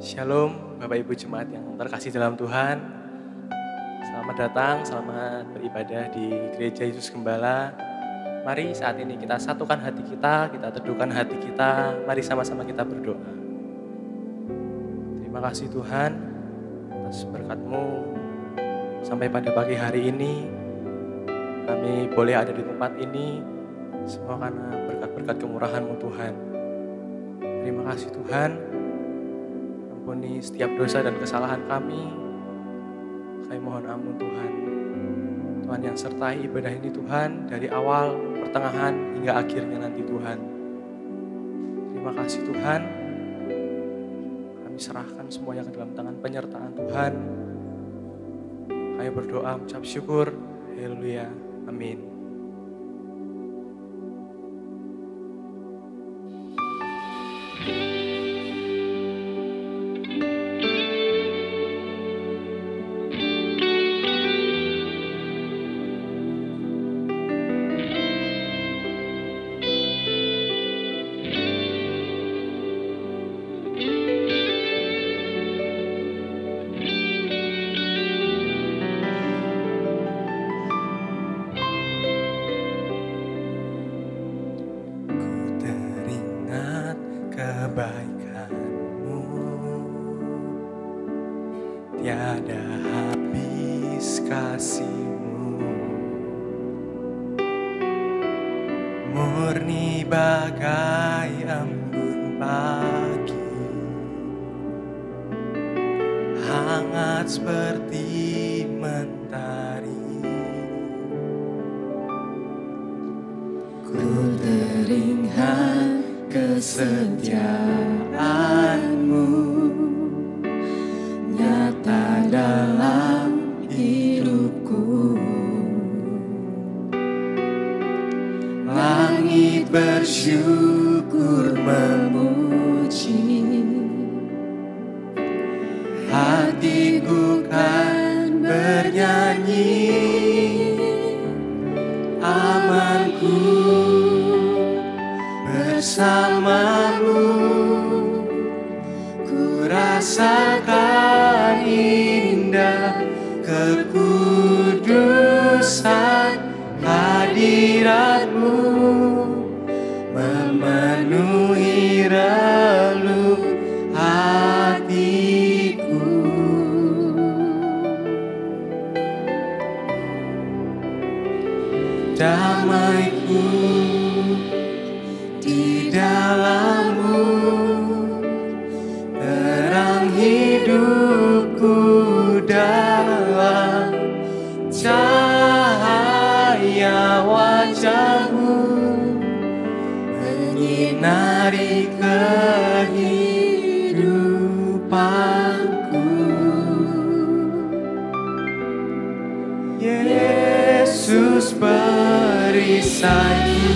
Shalom Bapak Ibu Jemaat yang terkasih dalam Tuhan. Selamat datang, selamat beribadah di Gereja Yesus Gembala. Mari saat ini kita satukan hati kita teduhkan hati kita. Mari sama-sama kita berdoa. Terima kasih Tuhan atas berkat-Mu. Sampai pada pagi hari ini kami boleh ada di tempat ini, semua karena berkat-berkat kemurahan-Mu Tuhan. Terima kasih Tuhan. Ampuni setiap dosa dan kesalahan kami. Kami mohon ampun Tuhan. Tuhan yang sertai ibadah ini Tuhan, dari awal, pertengahan, hingga akhirnya nanti Tuhan. Terima kasih Tuhan. Kami serahkan semuanya ke dalam tangan penyertaan Tuhan. Kami berdoa mengucap syukur. Haleluya. Amin. Kebaikan-Mu tiada habis, kasih-Mu murni bagai embun pagi, hangat seperti mentari. Ku teringat kesetiaan-Mu nyata dalam hidupku. Langit bersyukur memuji, hatiku kan bernyanyi. Amanku bersama-Mu, ku rasakan indah kekudusan hadirat-Mu, memenuhi relung hatiku. Damai-Ku di dalam-Mu, terang hidupku dalam cahaya wajah-Mu, menyinari kehidupanku. Yesus perisai-Ku,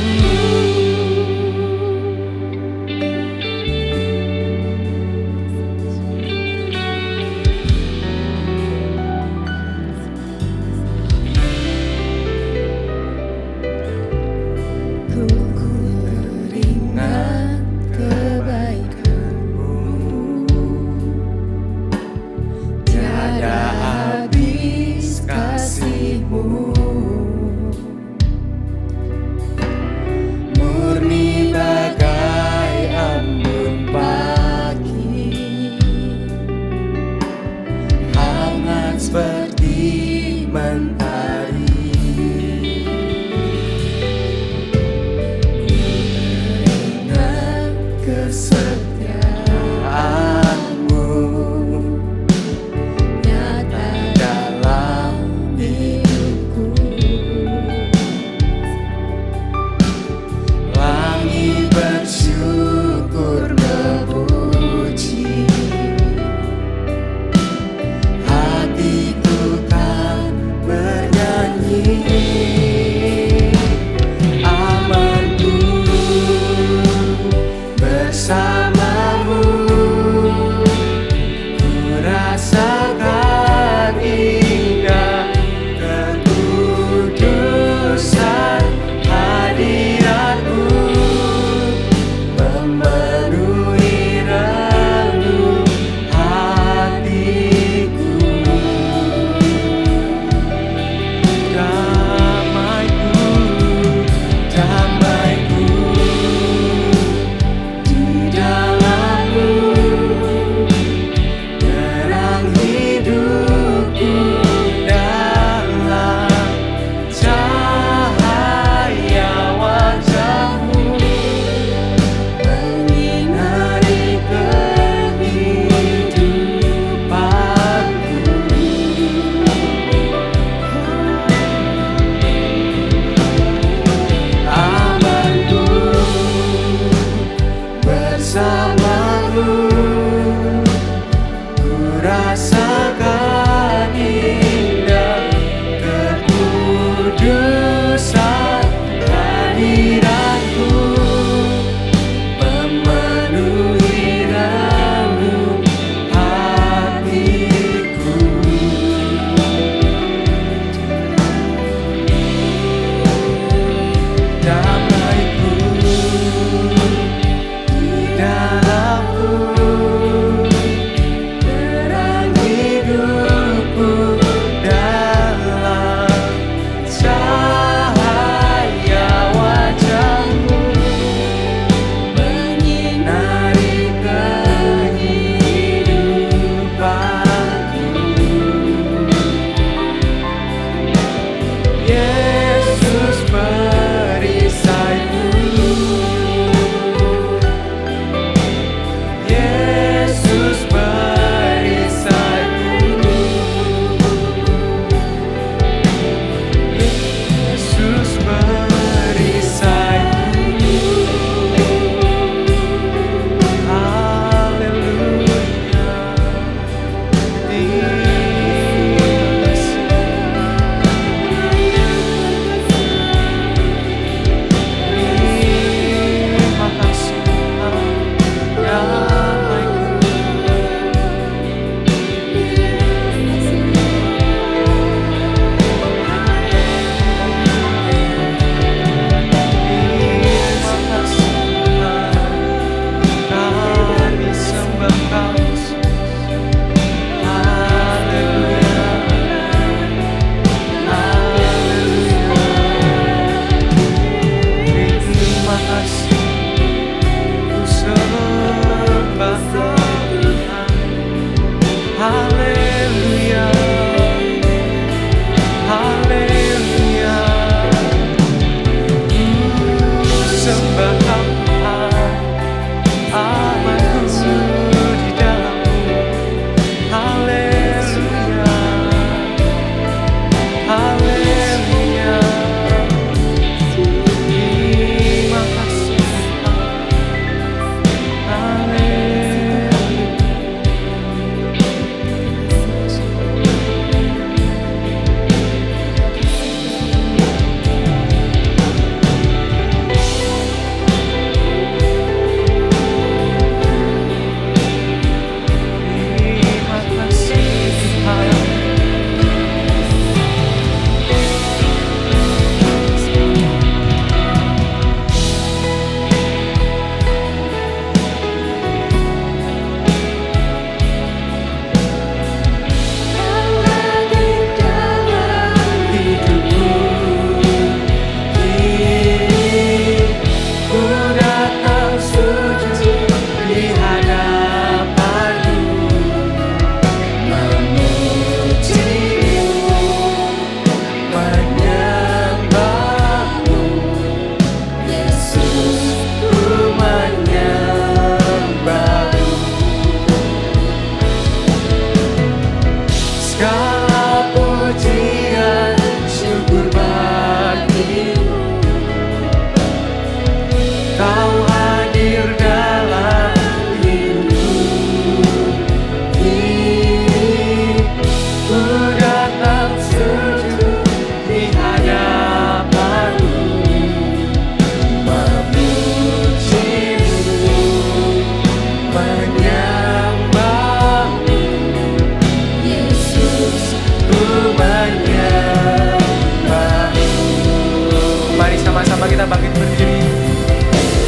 bangkit berdiri,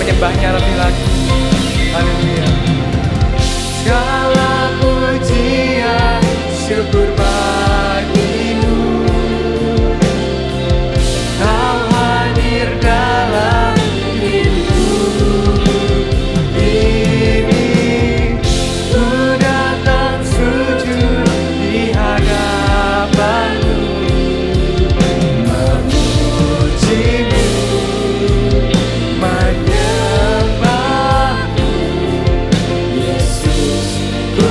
menyembahnya lebih lagi. Haleluya. Segala pujian, syukur bagimu. Kau hadir dalam hidupku. Ini ku datang sujud di hadapanmu, memujimu, menyembahmu. Yesus, ku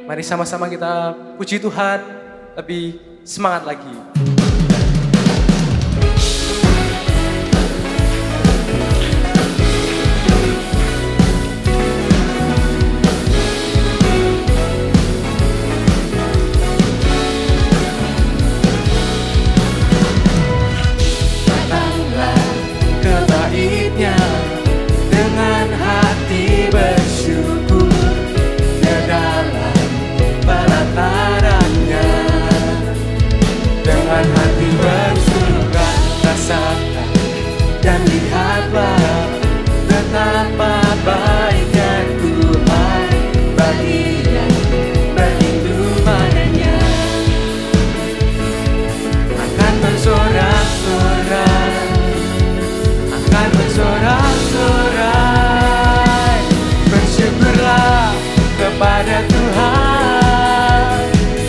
Mari sama-sama kita puji Tuhan lebih semangat lagi. Datanglah ke bait-Nya dengan hati bersyukur, ke dalam pelatarannya dengan hati bersuka, rasakan dan lihatlah betapa baiknya Tuhan bagi yang berlindung padanya. Akan bersorak-sorai, akan bersorak-sorai, bersyukurlah kepada Tuhan,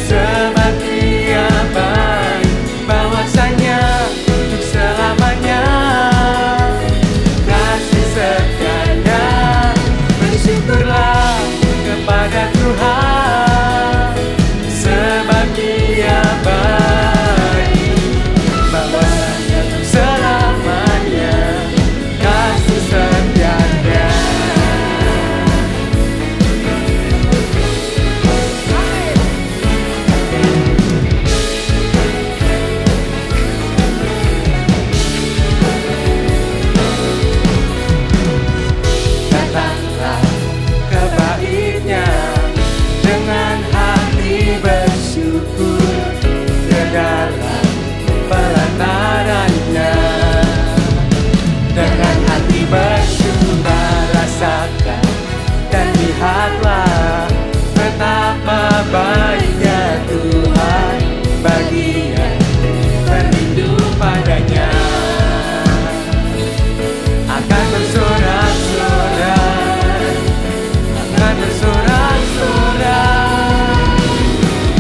sebab Dia baik, bahwasanya untuk selamanya kasih setianya. Bersyukurlah kepada Tuhan, sebab Dia baik, bahwasanya untuk selamanya kasih setianya. Datanglah ke bait-Nya dengan hati bersyukur, ke dalam pelatarannya dengan hati bersyukur, rasakan dan lihatlah betapa baiknya Tuhan bagi yang berlindung padanya. Akan bersorak-sorai, akan bersorak-sorai,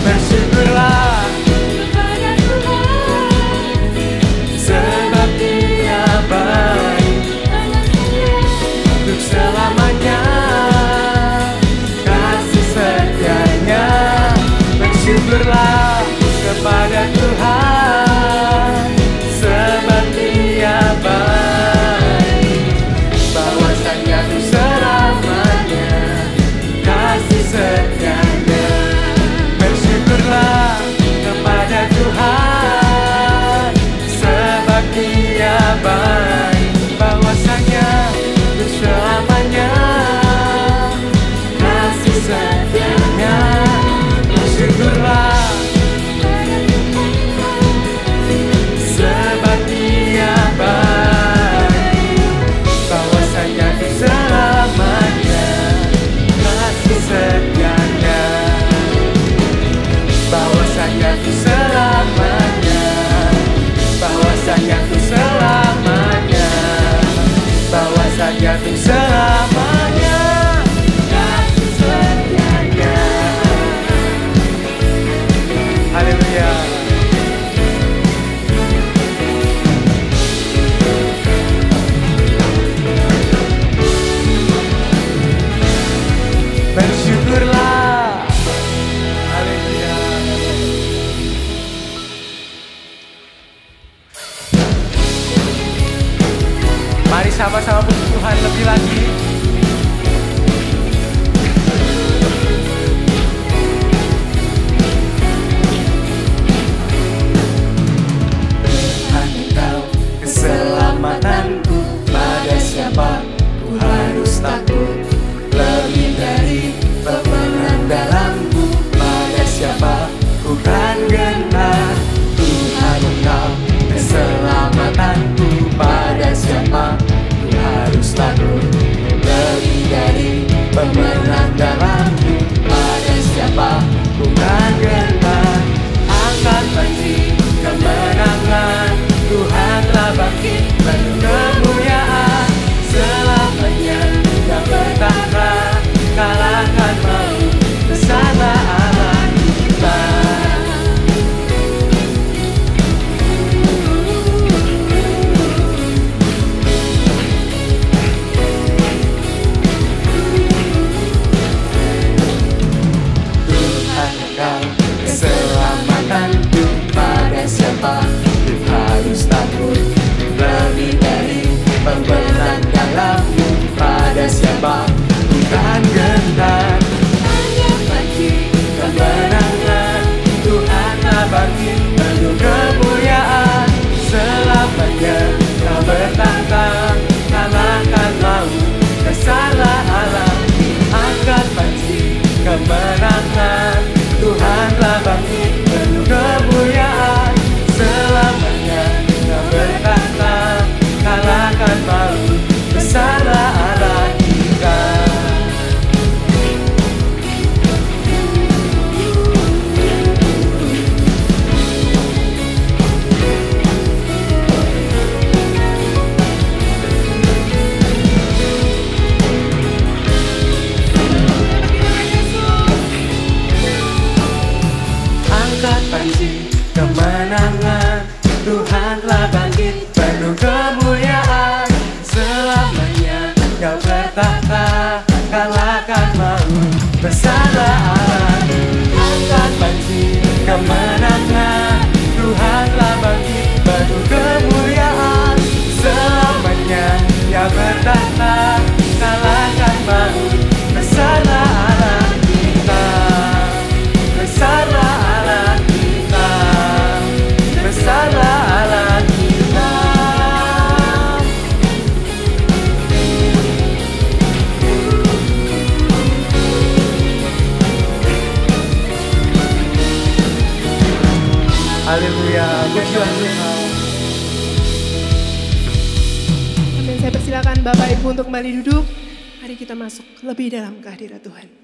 bersyukurlah kepada Tuhan, sebab Dia baik, untuk selamanya kasih setianya. sama-sama puji Tuhan lebih lagi. Tuhan Engkau keselamatanku, pada siapa ku harus takut? Lebih dari pemenang dalamku, pada siapa ku kan gentar? Tuhan Engkau keselamatanku, pada siapa ku harus takut? Lebih dari pemenang dalamku, pada siapa ku kan gentar? Angkat panji kemenangan, Tuhan telah bangkit penuh kemuliaan. Selamanya yang bertahta, kalahkan maut, besarlah Allah kita. Tuhan Engkau keselamatanku, pada siapa ku harus takut? Lebih dari pemenang dalammu, pada siapa ku kan gentar? Angkat panji kemenangan, Tuhan telah bangkit penuh kemuliaan. Selamanya Kau bertahta, kalahkan maut, besarlah Allah. Angkat panji kemenangan, Tuhan telah bangkit penuh kemuliaan. Selamanya Kau bertahta, kalahkan maut, besarlah Allah kita. Angkat panji kemenangan, Tuhan telah bangkit penuh kemuliaan. Selamanya Kau bertahta, kalahkan maut, besarlah Allah. Angkat panji kemenangan, Tuhan telah bangkit penuh kemuliaan. Selamanya Kau bertahta, kalahkan maut, besarlah Allah kita. Besarlah Allah kita, besarlah Allah kita. Haleluya, pujilah Tuhan. Amin. Saya persilakan Bapak Ibu untuk kembali duduk. Mari kita masuk lebih dalam kehadirat Tuhan.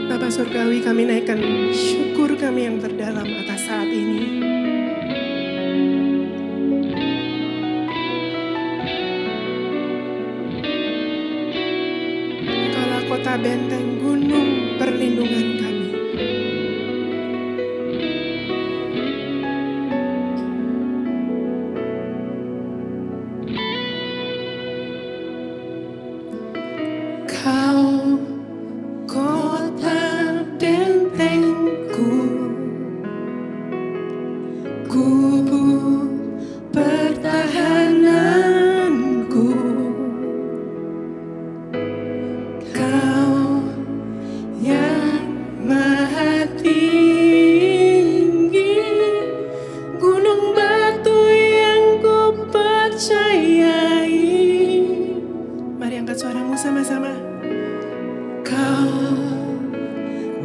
Bapa Surgawi, kami naikkan syukur kami yang terdalam atas saat ini. Engkaulah kota benteng, gunung perlindungan kami. Kau kota bentengku, kubu pertahananku. Kau yang maha tinggi, gunung batu yang ku percayai. Mari angkat suaramu sama-sama. Kau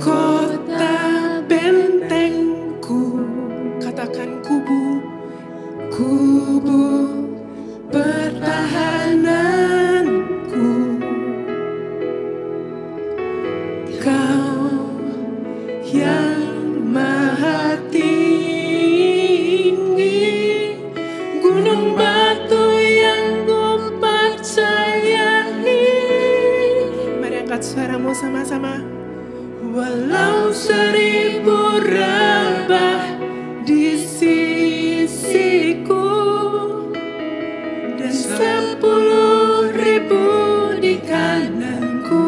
kota bentengku, katakan kubu, kubu pertahananku. Kau yang maha tinggi, gunung batu yang ku percayai. Mari angkat suaramu sama-sama. Walau 1000 rebah di sisiku dan 10.000 di kananku,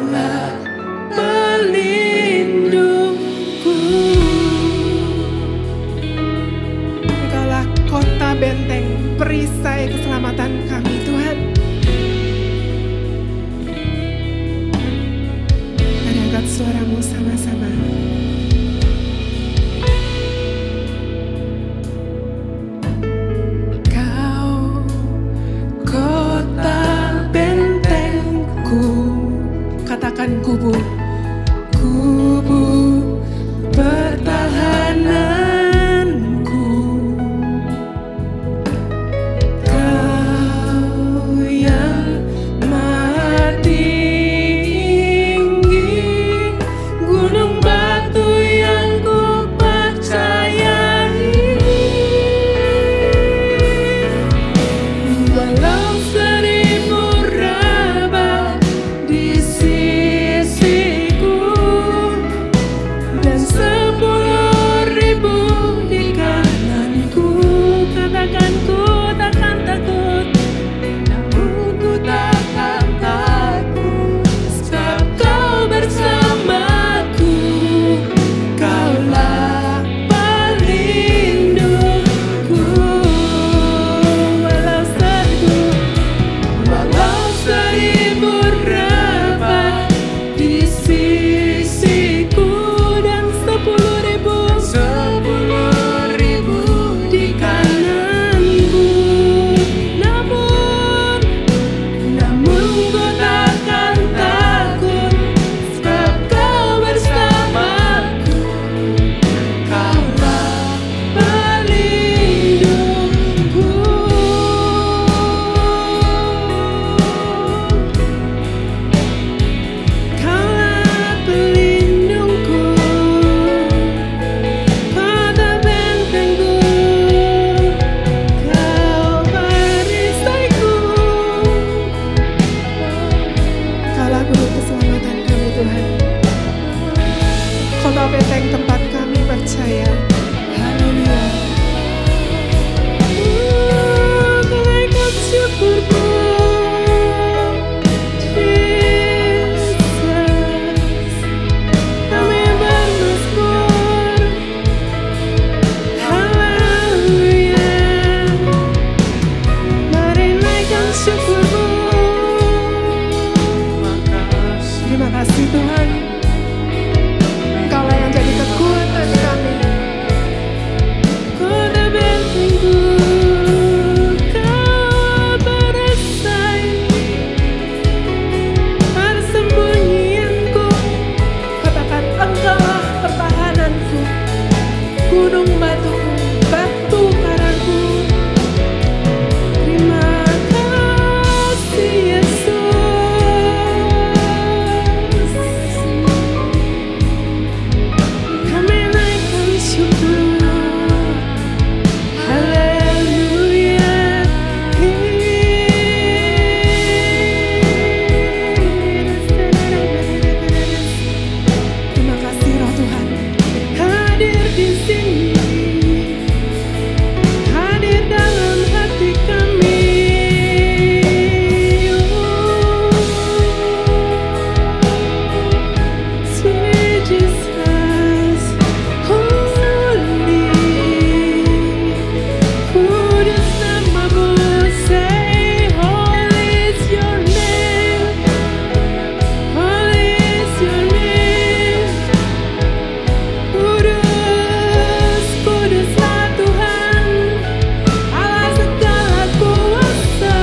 Kaulah pelindungku. Engkaulah kota benteng, perisai keselamatan kami Tuhan. Mari angkat suaramu sama-sama. Kau kota bentengku, katakan kubu, kubu pertahananku. Kau yang maha tinggi, gunung batu yang ku percayai. Walau 1000 rabah di sisiku dan 10.000 di kananku, katakan ku takkan takut, namun ku takkan takut, sebab kau bersamaku. Kaulah pelindungku. Walau 1000 rabah di sisiku dan 10.000 di kananku, namun ku takkan takut, sebab kau bersamaku. Kaulah pelindungku. Kaulah pelindungku, kota bentengku, kau perisaiku. Kaulah guru keselamatan kami Tuhan, kota benteng tempat kami percaya. Haleluya. Kelaikan syukurku, Yesus. Kami bermazmur, haleluya. Mari naikkan syukurmu. Terima kasih Tuhan, Engkaulah yang jadi kekuatan kami. Kota bentengku, kau perisai persembunyianku, katakan Engkaulah pertahananku, gunung batuku, batu karangku. Terima kasih Yesus. Kami naikkan syukur, haleluya. Terima kasih Roh Tuhan hadir di sini, hadir dalam hati kami. Sweet Jesus, holy, kudus namamu, say holy is your name, holy is your name. Kudus, kuduslah Tuhan, Allah segala kuasa.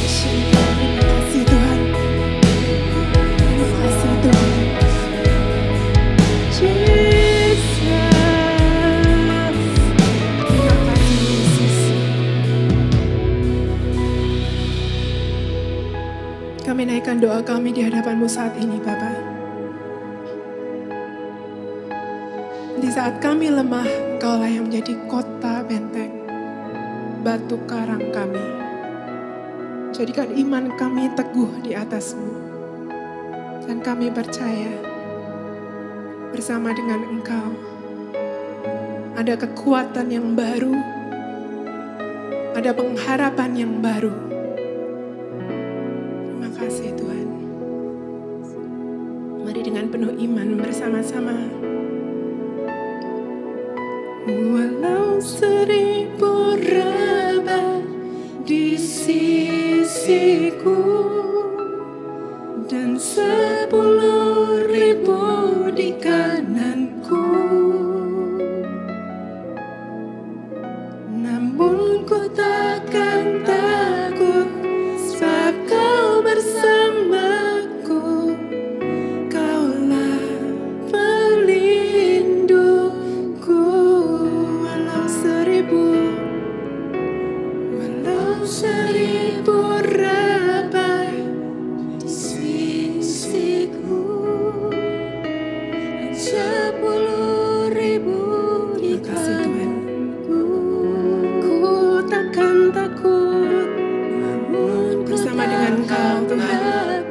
Terima kasih Tuhan, terima kasih Tuhan. Jesus, terima kasih Yesus. Kami naikkan doa kami di hadapan-Mu saat ini Bapa. Di saat kami lemah, Engkaulah yang menjadi kota benteng, batu karang kami. Jadikan iman kami teguh di atas-Mu. Dan kami percaya bersama dengan Engkau ada kekuatan yang baru, ada pengharapan yang baru. Terima kasih dengan penuh iman bersama-sama. Walau 1000 rebah di sisiku dan 10.000 di kananku, namun ku takkan takut, sebab Kau bersamaku. Kaulah pelindungku. Walau 1000 rebah di sisiku dan 10.000 di kananku, ku takkan takut bersama dengan Kau, Tuhan,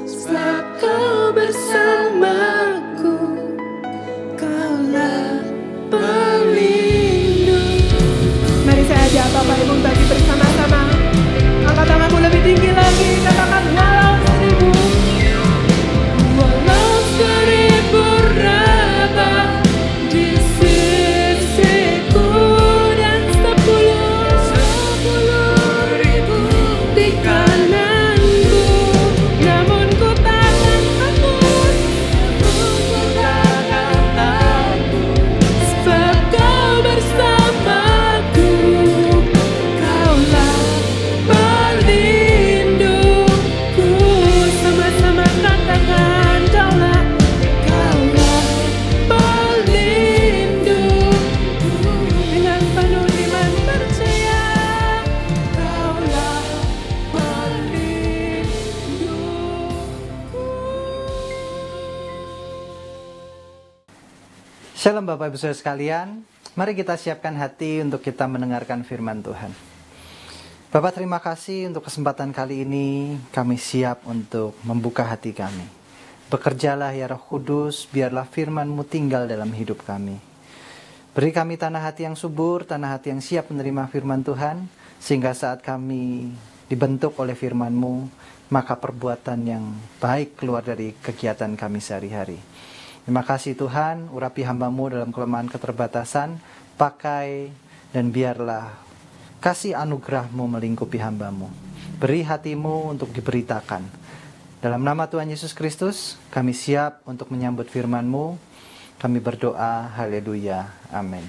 sebab Kau bersamaku. Kaulah pelindung. Mari saya ajak Bapak Ibu bagi bersama-sama. Angkat tanganmu lebih tinggi lagi, katakan walau 1000 rebah di sisiku dan 10.000 di kananku, namun ku takkan takut, sebab Kau bersamaku. Kaulah pelindungku. Sama-sama katakan, Kaulah pelindungku. Dengan penuh iman percaya, Kaulah pelindungku. Shalom Bapak Ibu Saudara sekalian, mari kita siapkan hati untuk kita mendengarkan firman Tuhan. Bapak, terima kasih untuk kesempatan kali ini. Kami siap untuk membuka hati kami. Bekerjalah ya Roh Kudus, biarlah firman-Mu tinggal dalam hidup kami. Beri kami tanah hati yang subur, tanah hati yang siap menerima firman Tuhan, sehingga saat kami dibentuk oleh firman-Mu, maka perbuatan yang baik keluar dari kegiatan kami sehari-hari. Terima kasih Tuhan, urapi hamba-Mu dalam kelemahan keterbatasan, pakai dan biarlah kasih anugerah-Mu melingkupi hamba-Mu. Beri hati-Mu untuk diberitakan. Dalam nama Tuhan Yesus Kristus, kami siap untuk menyambut firman-Mu. Kami berdoa, haleluya, amin.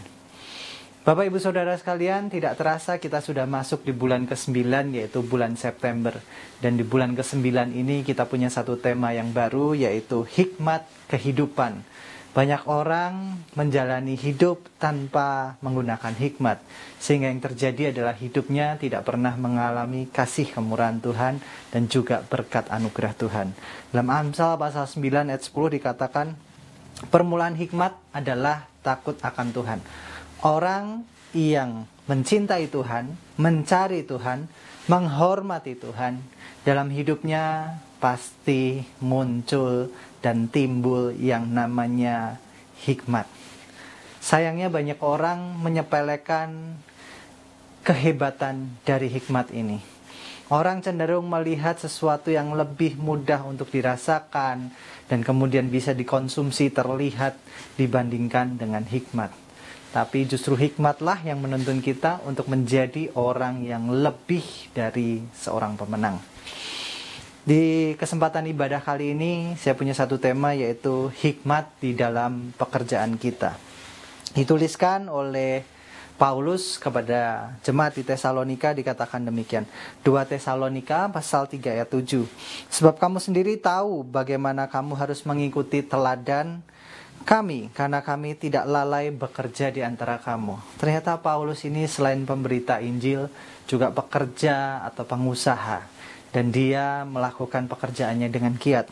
Bapak Ibu Saudara sekalian, tidak terasa kita sudah masuk di bulan ke-9, yaitu bulan September. Dan di bulan ke-9 ini kita punya satu tema yang baru, yaitu hikmat kehidupan. Banyak orang menjalani hidup tanpa menggunakan hikmat, sehingga yang terjadi adalah hidupnya tidak pernah mengalami kasih kemurahan Tuhan dan juga berkat anugerah Tuhan. Dalam Amsal pasal 9 ayat 10 dikatakan, permulaan hikmat adalah takut akan Tuhan. Orang yang mencintai Tuhan, mencari Tuhan, menghormati Tuhan, dalam hidupnya pasti muncul dan timbul yang namanya hikmat. Sayangnya banyak orang menyepelekan kehebatan dari hikmat ini. Orang cenderung melihat sesuatu yang lebih mudah untuk dirasakan dan kemudian bisa dikonsumsi terlihat dibandingkan dengan hikmat. Tapi justru hikmatlah yang menuntun kita untuk menjadi orang yang lebih dari seorang pemenang. Di kesempatan ibadah kali ini, saya punya satu tema, yaitu hikmat di dalam pekerjaan kita. Dituliskan oleh Paulus kepada jemaat di Tesalonika, dikatakan demikian. 2 Tesalonika pasal 3 ayat 7. Sebab kamu sendiri tahu bagaimana kamu harus mengikuti teladan kami, karena kami tidak lalai bekerja di antara kamu. Ternyata Paulus ini selain pemberita Injil, juga pekerja atau pengusaha. Dan dia melakukan pekerjaannya dengan giat.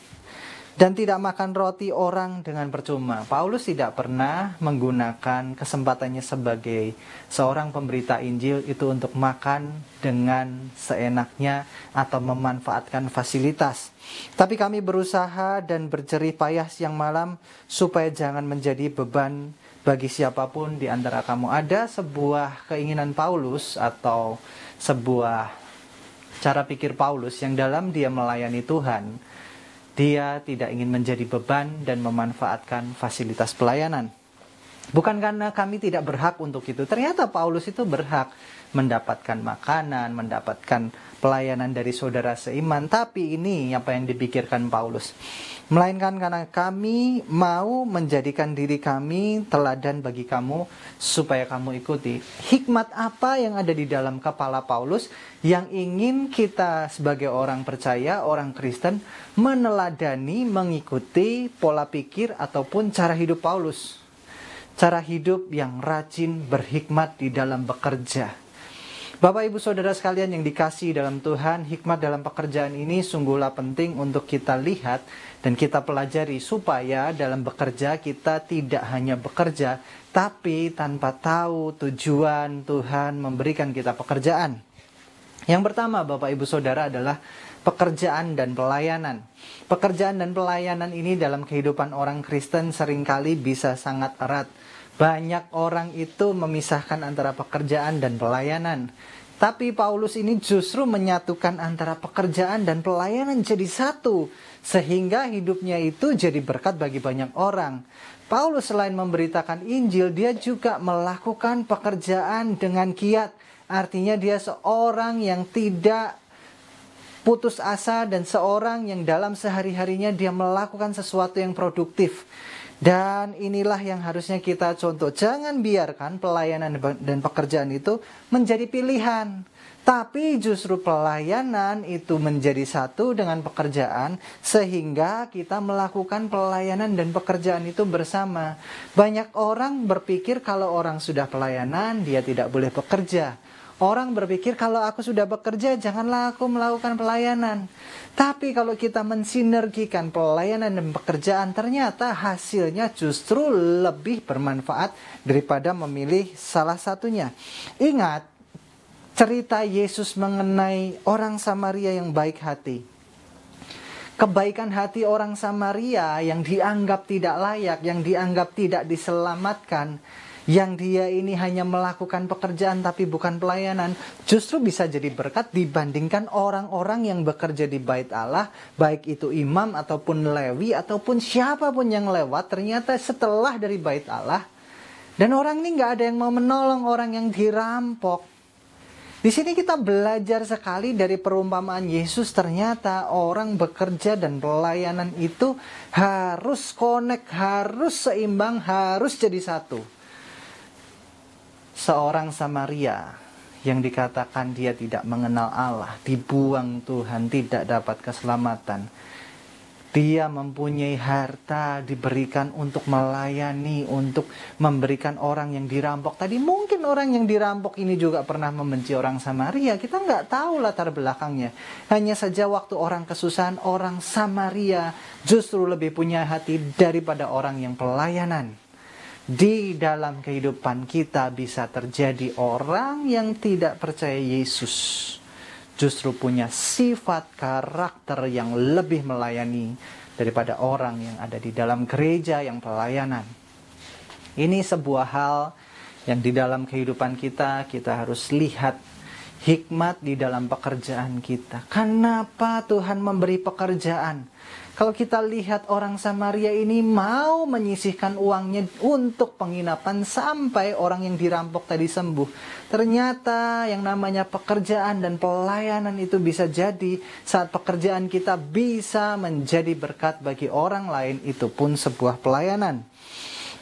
Dan tidak makan roti orang dengan percuma. Paulus tidak pernah menggunakan kesempatannya sebagai seorang pemberita Injil itu untuk makan dengan seenaknya atau memanfaatkan fasilitas. Tapi kami berusaha dan berjerih payah siang malam supaya jangan menjadi beban bagi siapapun di antara kamu. Ada sebuah keinginan Paulus atau sebuah cara pikir Paulus yang dalam dia melayani Tuhan, Dia tidak ingin menjadi beban dan memanfaatkan fasilitas pelayanan. Bukan karena kami tidak berhak untuk itu. Ternyata Paulus itu berhak mendapatkan makanan, mendapatkan pelayanan dari saudara seiman. Tapi ini apa yang dipikirkan Paulus. Melainkan karena kami mau menjadikan diri kami teladan bagi kamu supaya kamu ikuti. Hikmat apa yang ada di dalam kepala Paulus yang ingin kita sebagai orang percaya, orang Kristen meneladani, mengikuti pola pikir ataupun cara hidup Paulus. Cara hidup yang rajin, berhikmat di dalam bekerja. Bapak Ibu Saudara sekalian yang dikasihi dalam Tuhan, hikmat dalam pekerjaan ini sungguhlah penting untuk kita lihat dan kita pelajari supaya dalam bekerja kita tidak hanya bekerja, tapi tanpa tahu tujuan Tuhan memberikan kita pekerjaan. Yang pertama Bapak Ibu Saudara adalah pekerjaan dan pelayanan. Pekerjaan dan pelayanan ini dalam kehidupan orang Kristen seringkali bisa sangat erat. Banyak orang itu memisahkan antara pekerjaan dan pelayanan. Tapi Paulus ini justru menyatukan antara pekerjaan dan pelayanan jadi satu. Sehingga hidupnya itu jadi berkat bagi banyak orang. Paulus selain memberitakan Injil, dia juga melakukan pekerjaan dengan giat. Artinya dia seorang yang tidak putus asa dan seorang yang dalam sehari-harinya dia melakukan sesuatu yang produktif. Dan inilah yang harusnya kita contoh. Jangan biarkan pelayanan dan pekerjaan itu menjadi pilihan. Tapi justru pelayanan itu menjadi satu dengan pekerjaan. Sehingga kita melakukan pelayanan dan pekerjaan itu bersama. Banyak orang berpikir kalau orang sudah pelayanan dia tidak boleh bekerja. Orang berpikir kalau aku sudah bekerja janganlah aku melakukan pelayanan. Tapi kalau kita mensinergikan pelayanan dan pekerjaan ternyata hasilnya justru lebih bermanfaat daripada memilih salah satunya. Ingat cerita Yesus mengenai orang Samaria yang baik hati. Kebaikan hati orang Samaria yang dianggap tidak layak, yang dianggap tidak diselamatkan, yang dia ini hanya melakukan pekerjaan tapi bukan pelayanan, justru bisa jadi berkat dibandingkan orang-orang yang bekerja di bait Allah, baik itu imam ataupun Lewi ataupun siapapun yang lewat, ternyata setelah dari bait Allah, dan orang ini nggak ada yang mau menolong orang yang dirampok. Di sini kita belajar sekali dari perumpamaan Yesus, ternyata orang bekerja dan pelayanan itu harus connect, harus seimbang, harus jadi satu. Seorang Samaria yang dikatakan dia tidak mengenal Allah, dibuang Tuhan, tidak dapat keselamatan. Dia mempunyai harta diberikan untuk melayani, untuk memberikan orang yang dirampok. Tadi mungkin orang yang dirampok ini juga pernah membenci orang Samaria. Kita nggak tahu latar belakangnya. Hanya saja waktu orang kesusahan, orang Samaria justru lebih punya hati daripada orang yang pelayanan. Di dalam kehidupan kita bisa terjadi orang yang tidak percaya Yesus justru punya sifat karakter yang lebih melayani daripada orang yang ada di dalam gereja yang pelayanan. Ini sebuah hal yang di dalam kehidupan kita harus lihat hikmat di dalam pekerjaan kita. Kenapa Tuhan memberi pekerjaan? Kalau kita lihat orang Samaria ini mau menyisihkan uangnya untuk penginapan sampai orang yang dirampok tadi sembuh. Ternyata yang namanya pekerjaan dan pelayanan itu bisa jadi saat pekerjaan kita bisa menjadi berkat bagi orang lain, itu pun sebuah pelayanan.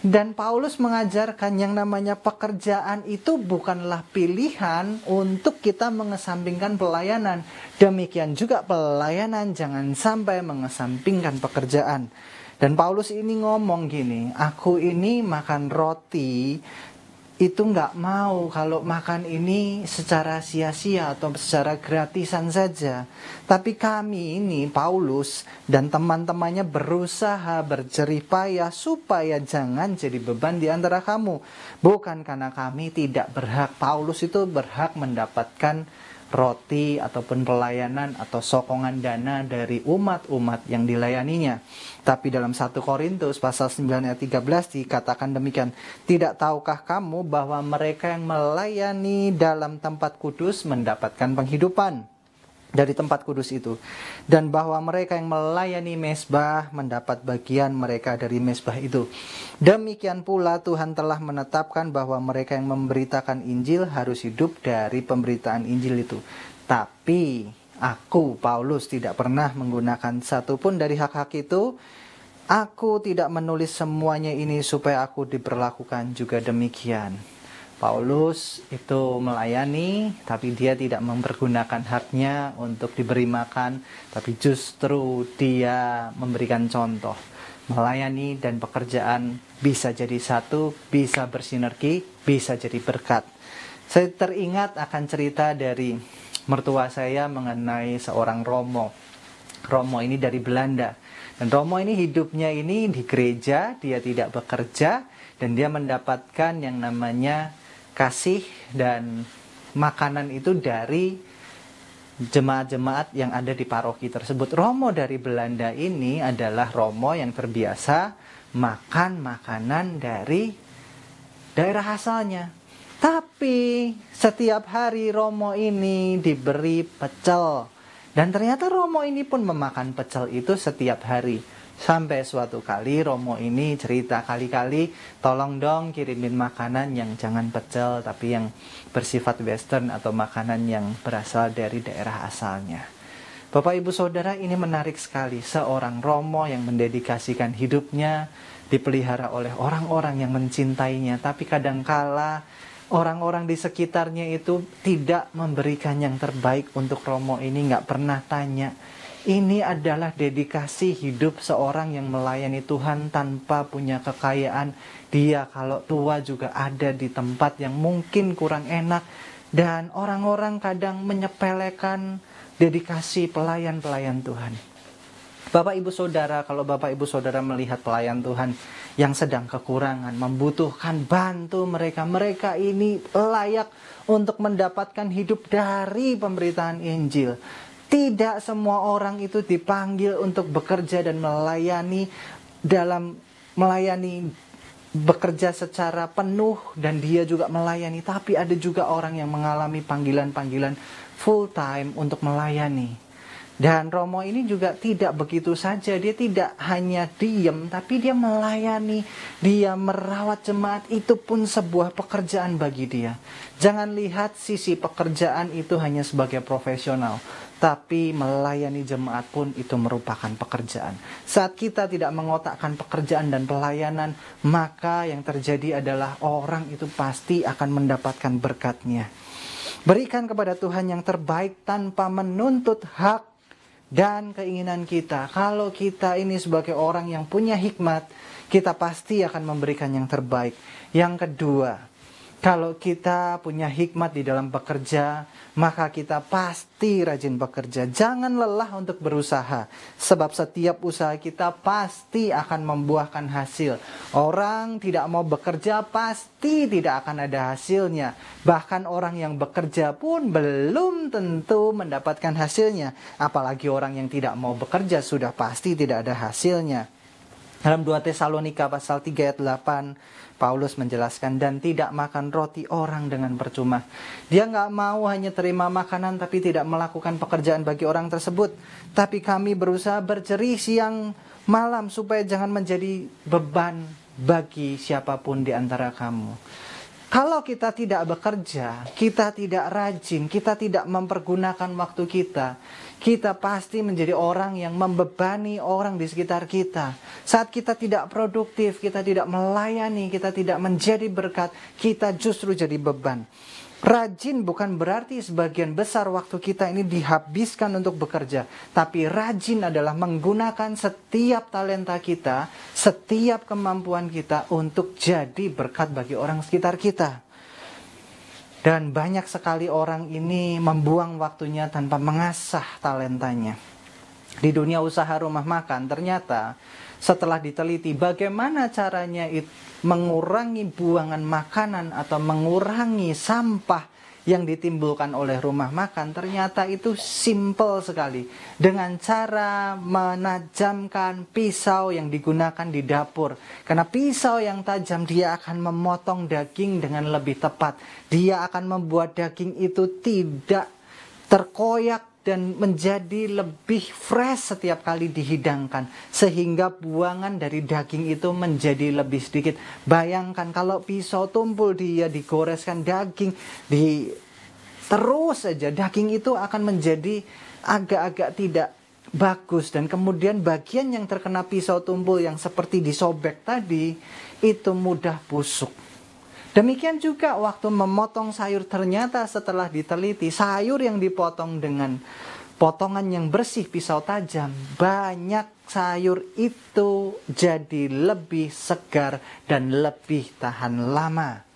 Dan Paulus mengajarkan yang namanya pekerjaan itu bukanlah pilihan untuk kita mengesampingkan pelayanan. Demikian juga pelayanan jangan sampai mengesampingkan pekerjaan. Dan Paulus ini ngomong gini, aku ini makan roti itu nggak mau kalau makan ini secara sia-sia atau secara gratisan saja. Tapi kami ini, Paulus dan teman-temannya berusaha berjerih payah supaya jangan jadi beban di antara kamu. Bukan karena kami tidak berhak. Paulus itu berhak mendapatkan roti ataupun pelayanan atau sokongan dana dari umat-umat yang dilayaninya. Tapi dalam 1 Korintus pasal 9 ayat 13 dikatakan demikian, tidak tahukah kamu bahwa mereka yang melayani dalam tempat kudus mendapatkan penghidupan? dari tempat kudus itu, dan bahwa mereka yang melayani mezbah mendapat bagian mereka dari mezbah itu. Demikian pula Tuhan telah menetapkan bahwa mereka yang memberitakan Injil harus hidup dari pemberitaan Injil itu. Tapi aku, Paulus, tidak pernah menggunakan satupun dari hak-hak itu. Aku tidak menulis semuanya ini supaya aku diperlakukan juga demikian. Paulus itu melayani, tapi dia tidak mempergunakan haknya untuk diberi makan, tapi justru dia memberikan contoh. Melayani dan pekerjaan bisa jadi satu, bisa bersinergi, bisa jadi berkat. Saya teringat akan cerita dari mertua saya mengenai seorang Romo. Romo ini dari Belanda. Dan Romo ini hidupnya ini di gereja, dia tidak bekerja, dan dia mendapatkan yang namanya kasih dan makanan itu dari jemaat-jemaat yang ada di paroki tersebut. Romo dari Belanda ini adalah Romo yang terbiasa makan makanan dari daerah asalnya. Tapi setiap hari Romo ini diberi pecel. Dan ternyata Romo ini pun memakan pecel itu setiap hari. Sampai suatu kali Romo ini cerita kali-kali, tolong dong kirimin makanan yang jangan pecel, tapi yang bersifat western atau makanan yang berasal dari daerah asalnya. Bapak Ibu Saudara, ini menarik sekali. Seorang Romo yang mendedikasikan hidupnya, dipelihara oleh orang-orang yang mencintainya, tapi kadangkala orang-orang di sekitarnya itu tidak memberikan yang terbaik untuk Romo ini, nggak pernah tanya. Ini adalah dedikasi hidup seorang yang melayani Tuhan tanpa punya kekayaan. Dia kalau tua juga ada di tempat yang mungkin kurang enak. Dan orang-orang kadang menyepelekan dedikasi pelayan-pelayan Tuhan. Bapak Ibu Saudara, kalau Bapak Ibu Saudara melihat pelayan Tuhan yang sedang kekurangan, membutuhkan, bantu mereka. Mereka ini layak untuk mendapatkan hidup dari pemberitaan Injil. Tidak semua orang itu dipanggil untuk bekerja dan melayani bekerja secara penuh dan dia juga melayani. Tapi ada juga orang yang mengalami panggilan-panggilan full time untuk melayani. Dan Romo ini juga tidak begitu saja. Dia tidak hanya diam, tapi dia melayani. Dia merawat jemaat, itu pun sebuah pekerjaan bagi dia. Jangan lihat sisi pekerjaan itu hanya sebagai profesional. Tapi melayani jemaat pun itu merupakan pekerjaan. Saat kita tidak mengotakkan pekerjaan dan pelayanan, maka yang terjadi adalah orang itu pasti akan mendapatkan berkatnya. Berikan kepada Tuhan yang terbaik tanpa menuntut hak dan keinginan kita. Kalau kita ini sebagai orang yang punya hikmat, kita pasti akan memberikan yang terbaik. Yang kedua, kalau kita punya hikmat di dalam bekerja, maka kita pasti rajin bekerja. Jangan lelah untuk berusaha, sebab setiap usaha kita pasti akan membuahkan hasil. Orang tidak mau bekerja pasti tidak akan ada hasilnya. Bahkan orang yang bekerja pun belum tentu mendapatkan hasilnya. Apalagi orang yang tidak mau bekerja sudah pasti tidak ada hasilnya. Dalam 2 Tesalonika pasal 3 ayat 8, Paulus menjelaskan, dan tidak makan roti orang dengan percuma. Dia nggak mau hanya terima makanan tapi tidak melakukan pekerjaan bagi orang tersebut. Tapi kami berusaha berjerih siang malam supaya jangan menjadi beban bagi siapapun di antara kamu. Kalau kita tidak bekerja, kita tidak rajin, kita tidak mempergunakan waktu kita, kita pasti menjadi orang yang membebani orang di sekitar kita. Saat kita tidak produktif, kita tidak melayani, kita tidak menjadi berkat, kita justru jadi beban. Rajin bukan berarti sebagian besar waktu kita ini dihabiskan untuk bekerja. Tapi rajin adalah menggunakan setiap talenta kita, setiap kemampuan kita untuk jadi berkat bagi orang sekitar kita. Dan banyak sekali orang ini membuang waktunya tanpa mengasah talentanya. Di dunia usaha rumah makan ternyata setelah diteliti bagaimana caranya mengurangi buangan makanan atau mengurangi sampah yang ditimbulkan oleh rumah makan, ternyata itu simple sekali. Dengan cara menajamkan pisau yang digunakan di dapur. Karena pisau yang tajam dia akan memotong daging dengan lebih tepat. Dia akan membuat daging itu tidak terkoyak dan menjadi lebih fresh setiap kali dihidangkan, sehingga buangan dari daging itu menjadi lebih sedikit. Bayangkan kalau pisau tumpul, dia digoreskan daging, terus saja daging itu akan menjadi agak-agak tidak bagus, dan kemudian bagian yang terkena pisau tumpul yang seperti disobek tadi itu mudah busuk. Demikian juga waktu memotong sayur, ternyata setelah diteliti, sayur yang dipotong dengan potongan yang bersih pisau tajam, banyak sayur itu jadi lebih segar dan lebih tahan lama.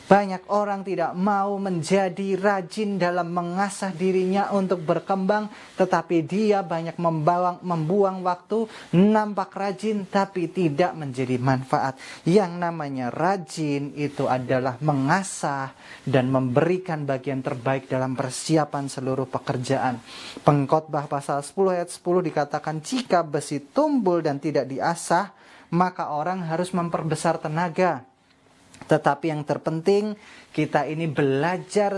Banyak orang tidak mau menjadi rajin dalam mengasah dirinya untuk berkembang, tetapi dia banyak membuang waktu, nampak rajin tapi tidak menjadi manfaat. Yang namanya rajin itu adalah mengasah dan memberikan bagian terbaik dalam persiapan seluruh pekerjaan. Pengkhotbah pasal 10 ayat 10 dikatakan, jika besi tumpul dan tidak diasah, maka orang harus memperbesar tenaga. Tetapi yang terpenting, kita ini belajar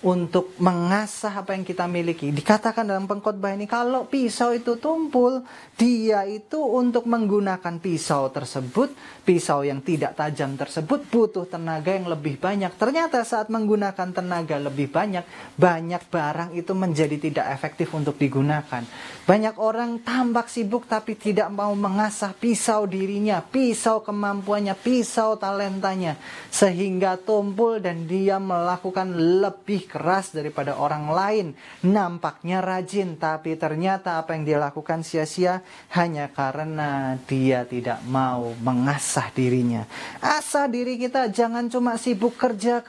untuk mengasah apa yang kita miliki. Dikatakan dalam pengkhotbah ini, kalau pisau itu tumpul, dia itu untuk menggunakan pisau tersebut, pisau yang tidak tajam tersebut butuh tenaga yang lebih banyak. Ternyata saat menggunakan tenaga lebih banyak, banyak barang itu menjadi tidak efektif untuk digunakan. Banyak orang tampak sibuk tapi tidak mau mengasah pisau dirinya, pisau kemampuannya, pisau talentanya, sehingga tumpul dan dia melakukan lebih keras daripada orang lain. Nampaknya rajin, tapi ternyata apa yang dia lakukan sia-sia hanya karena dia tidak mau mengasah dirinya. Asah diri kita, jangan cuma sibuk kerja,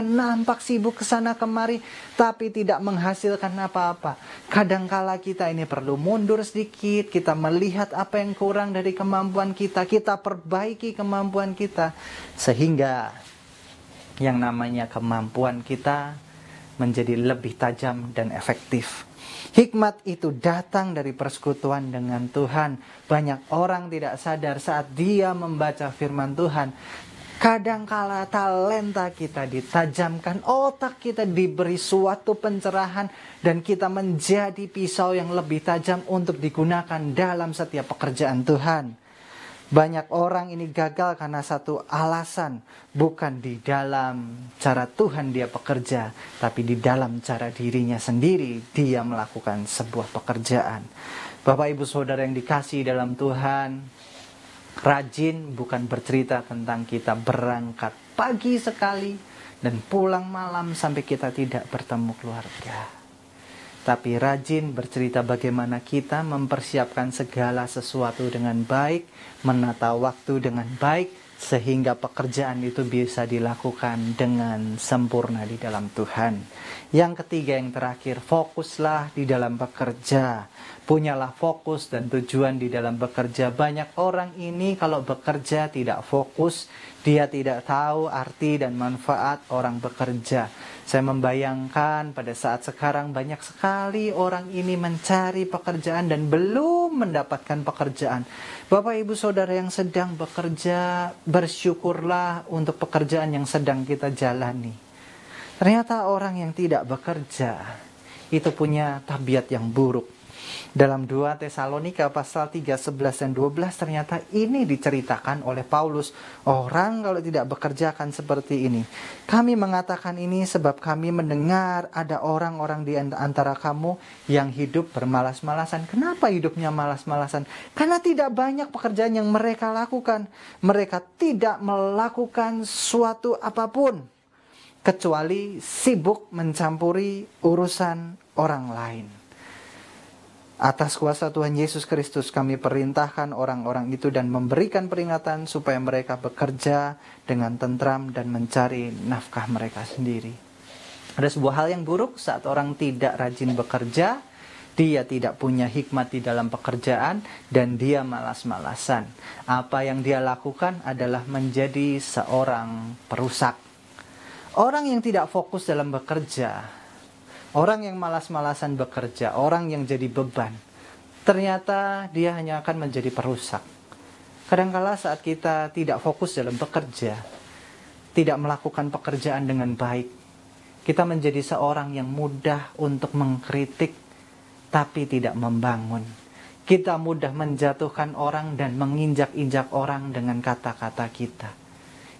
nampak sibuk kesana kemari, tapi tidak menghasilkan apa-apa. Kadangkala kita ini perlu mundur sedikit, kita melihat apa yang kurang dari kemampuan kita, kita perbaiki kemampuan kita, sehingga yang namanya kemampuan kita menjadi lebih tajam dan efektif. Hikmat itu datang dari persekutuan dengan Tuhan. Banyak orang tidak sadar saat dia membaca firman Tuhan, kadangkala talenta kita ditajamkan, otak kita diberi suatu pencerahan, dan kita menjadi pisau yang lebih tajam untuk digunakan dalam setiap pekerjaan Tuhan. Banyak orang ini gagal karena satu alasan, bukan di dalam cara Tuhan dia bekerja, tapi di dalam cara dirinya sendiri dia melakukan sebuah pekerjaan. Bapak Ibu Saudara yang dikasihi dalam Tuhan, rajin bukan bercerita tentang kita berangkat pagi sekali dan pulang malam sampai kita tidak bertemu keluarga. Tapi rajin bercerita bagaimana kita mempersiapkan segala sesuatu dengan baik, menata waktu dengan baik, sehingga pekerjaan itu bisa dilakukan dengan sempurna di dalam Tuhan. Yang ketiga, yang terakhir, fokuslah di dalam bekerja. Punyalah fokus dan tujuan di dalam bekerja. Banyak orang ini kalau bekerja tidak fokus, dia tidak tahu arti dan manfaat orang bekerja. Saya membayangkan pada saat sekarang banyak sekali orang ini mencari pekerjaan dan belum mendapatkan pekerjaan. Bapak Ibu Saudara yang sedang bekerja, bersyukurlah untuk pekerjaan yang sedang kita jalani. Ternyata orang yang tidak bekerja itu punya tabiat yang buruk. Dalam 2 Tesalonika pasal 3, 11 dan 12 ternyata ini diceritakan oleh Paulus. Orang kalau tidak bekerja akan seperti ini. Kami mengatakan ini sebab kami mendengar ada orang-orang di antara kamu yang hidup bermalas-malasan. Kenapa hidupnya malas-malasan? Karena tidak banyak pekerjaan yang mereka lakukan. Mereka tidak melakukan suatu apapun kecuali sibuk mencampuri urusan orang lain. Atas kuasa Tuhan Yesus Kristus kami perintahkan orang-orang itu dan memberikan peringatan supaya mereka bekerja dengan tentram dan mencari nafkah mereka sendiri. Ada sebuah hal yang buruk saat orang tidak rajin bekerja, dia tidak punya hikmat di dalam pekerjaan dan dia malas-malasan. Apa yang dia lakukan adalah menjadi seorang perusak. Orang yang tidak fokus dalam bekerja, orang yang malas-malasan bekerja, orang yang jadi beban, ternyata dia hanya akan menjadi perusak. Kadangkala saat kita tidak fokus dalam bekerja, tidak melakukan pekerjaan dengan baik, Kita menjadi seorang yang mudah untuk mengkritik tapi tidak membangun. Kita mudah menjatuhkan orang dan menginjak-injak orang dengan kata-kata kita.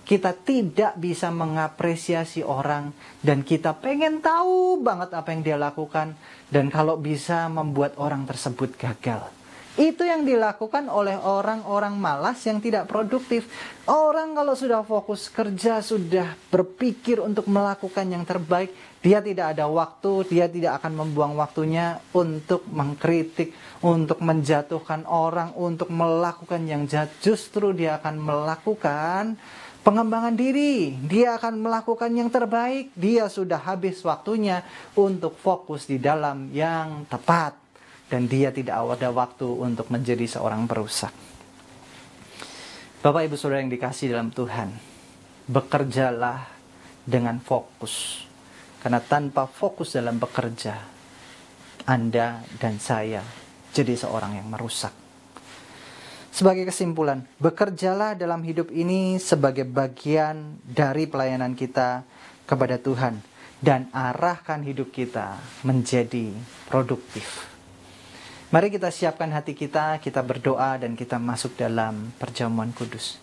Kita tidak bisa mengapresiasi orang dan kita pengen tahu banget apa yang dia lakukan dan kalau bisa membuat orang tersebut gagal. Itu yang dilakukan oleh orang-orang malas yang tidak produktif. Orang kalau sudah fokus kerja, sudah berpikir untuk melakukan yang terbaik, dia tidak ada waktu, dia tidak akan membuang waktunya untuk mengkritik, untuk menjatuhkan orang, untuk melakukan yang jahat. Justru dia akan melakukan pengembangan diri, dia akan melakukan yang terbaik. Dia sudah habis waktunya untuk fokus di dalam yang tepat. Dan dia tidak ada waktu untuk menjadi seorang perusak. Bapak Ibu Saudara yang dikasihi dalam Tuhan, bekerjalah dengan fokus. Karena tanpa fokus dalam bekerja, Anda dan saya jadi seorang yang merusak. Sebagai kesimpulan, bekerjalah dalam hidup ini sebagai bagian dari pelayanan kita kepada Tuhan. Dan arahkan hidup kita menjadi produktif. Mari kita siapkan hati kita berdoa dan kita masuk dalam perjamuan kudus.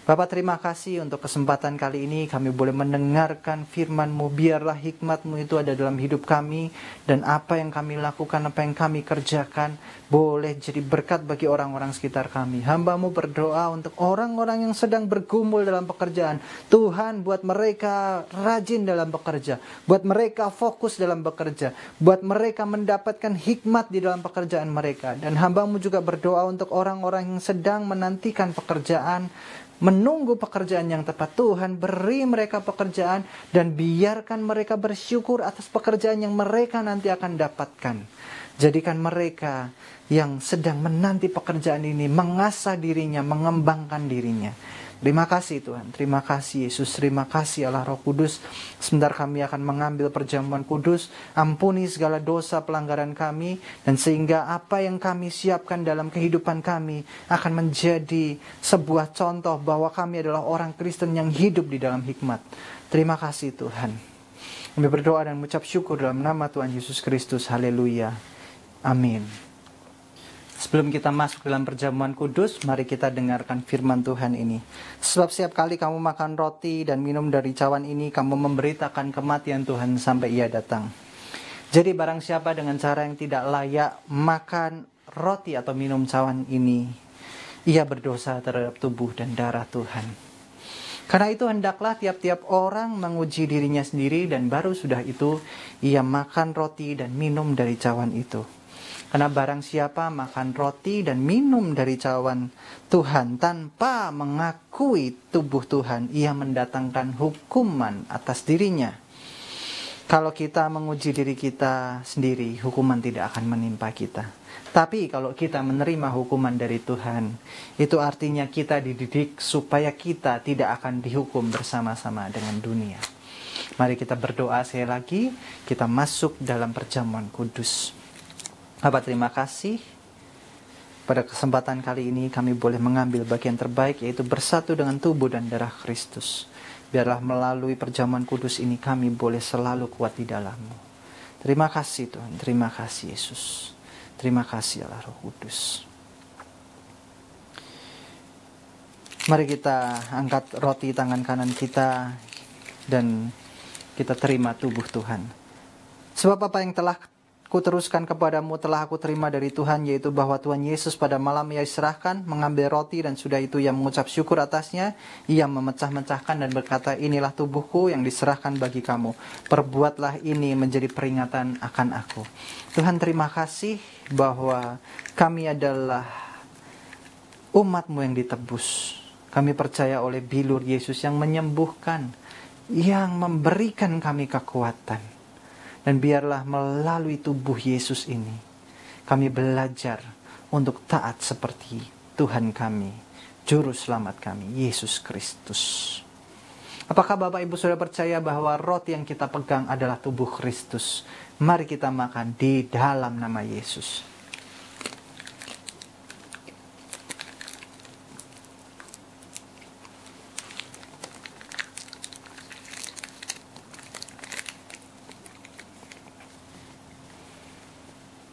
Bapak, terima kasih untuk kesempatan kali ini kami boleh mendengarkan firman-Mu. Biarlah hikmat-Mu itu ada dalam hidup kami. Dan apa yang kami lakukan, apa yang kami kerjakan, boleh jadi berkat bagi orang-orang sekitar kami. Hamba-Mu berdoa untuk orang-orang yang sedang bergumul dalam pekerjaan. Tuhan, buat mereka rajin dalam bekerja. Buat mereka fokus dalam bekerja. Buat mereka mendapatkan hikmat di dalam pekerjaan mereka. Dan hamba-Mu juga berdoa untuk orang-orang yang sedang menantikan pekerjaan, menunggu pekerjaan yang tepat. Tuhan, beri mereka pekerjaan dan biarkan mereka bersyukur atas pekerjaan yang mereka nanti akan dapatkan. Jadikan mereka yang sedang menanti pekerjaan ini mengasah dirinya, mengembangkan dirinya. Terima kasih Tuhan, terima kasih Yesus, terima kasih Allah Roh Kudus. Sebentar kami akan mengambil perjamuan kudus. Ampuni segala dosa pelanggaran kami, dan sehingga apa yang kami siapkan dalam kehidupan kami akan menjadi sebuah contoh bahwa kami adalah orang Kristen yang hidup di dalam hikmat. Terima kasih Tuhan. Kami berdoa dan mengucap syukur dalam nama Tuhan Yesus Kristus. Haleluya. Amin. Sebelum kita masuk dalam perjamuan kudus, mari kita dengarkan firman Tuhan ini. Sebab setiap kali kamu makan roti dan minum dari cawan ini, kamu memberitakan kematian Tuhan sampai Ia datang. Jadi barang siapa dengan cara yang tidak layak makan roti atau minum cawan ini, ia berdosa terhadap tubuh dan darah Tuhan. Karena itu hendaklah tiap-tiap orang menguji dirinya sendiri, dan baru sudah itu ia makan roti dan minum dari cawan itu. Karena barang siapa makan roti dan minum dari cawan Tuhan tanpa mengakui tubuh Tuhan, ia mendatangkan hukuman atas dirinya. Kalau kita menguji diri kita sendiri, hukuman tidak akan menimpa kita. Tapi kalau kita menerima hukuman dari Tuhan, itu artinya kita dididik supaya kita tidak akan dihukum bersama-sama dengan dunia. Mari kita berdoa sekali lagi, kita masuk dalam perjamuan kudus. Bapak, terima kasih. Pada kesempatan kali ini kami boleh mengambil bagian terbaik, yaitu bersatu dengan tubuh dan darah Kristus. Biarlah melalui perjamuan kudus ini kami boleh selalu kuat di dalam-Mu. Terima kasih Tuhan, terima kasih Yesus. Terima kasih Allah Roh Kudus. Mari kita angkat roti tangan kanan kita dan kita terima tubuh Tuhan. Sebab apa yang telah Kuteruskan kepadamu telah aku terima dari Tuhan, yaitu bahwa Tuhan Yesus pada malam Ia diserahkan, mengambil roti dan sudah itu Ia mengucap syukur atasnya. Ia memecah-mecahkan dan berkata, inilah tubuhku yang diserahkan bagi kamu. Perbuatlah ini menjadi peringatan akan aku. Tuhan, terima kasih bahwa kami adalah umat-Mu yang ditebus. Kami percaya oleh bilur Yesus yang menyembuhkan, yang memberikan kami kekuatan. Dan biarlah melalui tubuh Yesus ini, kami belajar untuk taat seperti Tuhan kami, Juru Selamat kami, Yesus Kristus. Apakah Bapak Ibu Saudara percaya bahwa roti yang kita pegang adalah tubuh Kristus? Mari kita makan di dalam nama Yesus.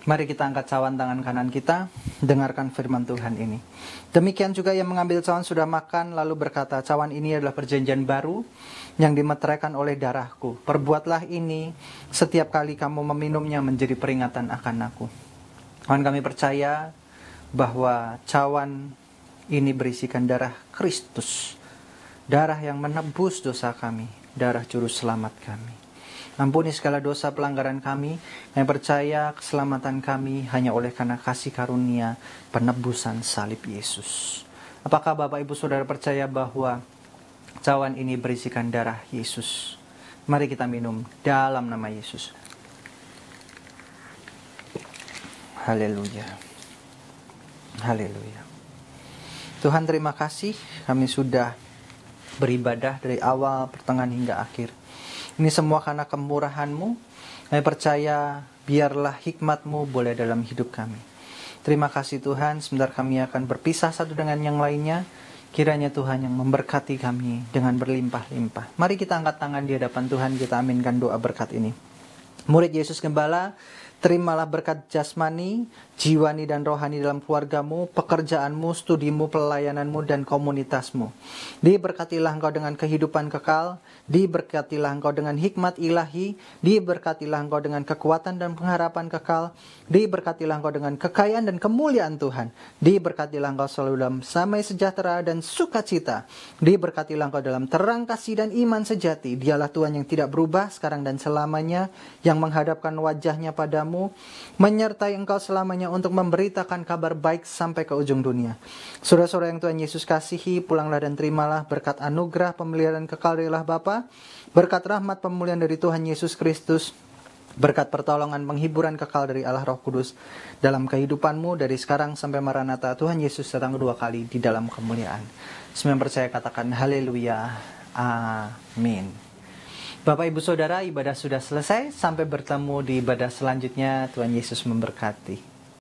Mari kita angkat cawan tangan kanan kita, dengarkan firman Tuhan ini. Demikian juga yang mengambil cawan sudah makan, lalu berkata, cawan ini adalah perjanjian baru yang dimeteraikan oleh darahku. Perbuatlah ini setiap kali kamu meminumnya menjadi peringatan akan aku. Tuhan, kami percaya bahwa cawan ini berisikan darah Kristus. Darah yang menebus dosa kami, darah juru selamat kami. Ampuni segala dosa pelanggaran kami, yang percaya keselamatan kami hanya oleh karena kasih karunia penebusan salib Yesus. Apakah Bapak Ibu Saudara percaya bahwa cawan ini berisikan darah Yesus? Mari kita minum dalam nama Yesus. Haleluya. Haleluya. Tuhan, terima kasih kami sudah beribadah dari awal, pertengahan hingga akhir. Ini semua karena kemurahan-Mu. Kami percaya biarlah hikmat-Mu boleh dalam hidup kami. Terima kasih Tuhan, sebentar kami akan berpisah satu dengan yang lainnya. Kiranya Tuhan yang memberkati kami dengan berlimpah-limpah. Mari kita angkat tangan di hadapan Tuhan, kita aminkan doa berkat ini. Murid Yesus Gembala, terimalah berkat jasmani, jiwani dan rohani dalam keluargamu, pekerjaanmu, studimu, pelayananmu, dan komunitasmu. Diberkatilah engkau dengan kehidupan kekal, diberkatilah engkau dengan hikmat ilahi, diberkatilah engkau dengan kekuatan dan pengharapan kekal, diberkatilah engkau dengan kekayaan dan kemuliaan Tuhan, diberkatilah engkau selalu dalam damai sejahtera dan sukacita, diberkatilah engkau dalam terang kasih dan iman sejati. Dialah Tuhan yang tidak berubah sekarang dan selamanya, yang menghadapkan wajahnya padamu, menyertai engkau selamanya untuk memberitakan kabar baik sampai ke ujung dunia. Saudara-saudara yang Tuhan Yesus kasihi, pulanglah dan terimalah berkat anugerah pemeliharaan kekal dari Allah Bapa, berkat rahmat pemulihan dari Tuhan Yesus Kristus, berkat pertolongan penghiburan kekal dari Allah Roh Kudus dalam kehidupanmu dari sekarang sampai Maranatha. Tuhan Yesus datang kedua kali di dalam kemuliaan. Semua yang percaya katakan haleluya, amin. Bapak Ibu Saudara, ibadah sudah selesai. Sampai bertemu di ibadah selanjutnya. Tuhan Yesus memberkati.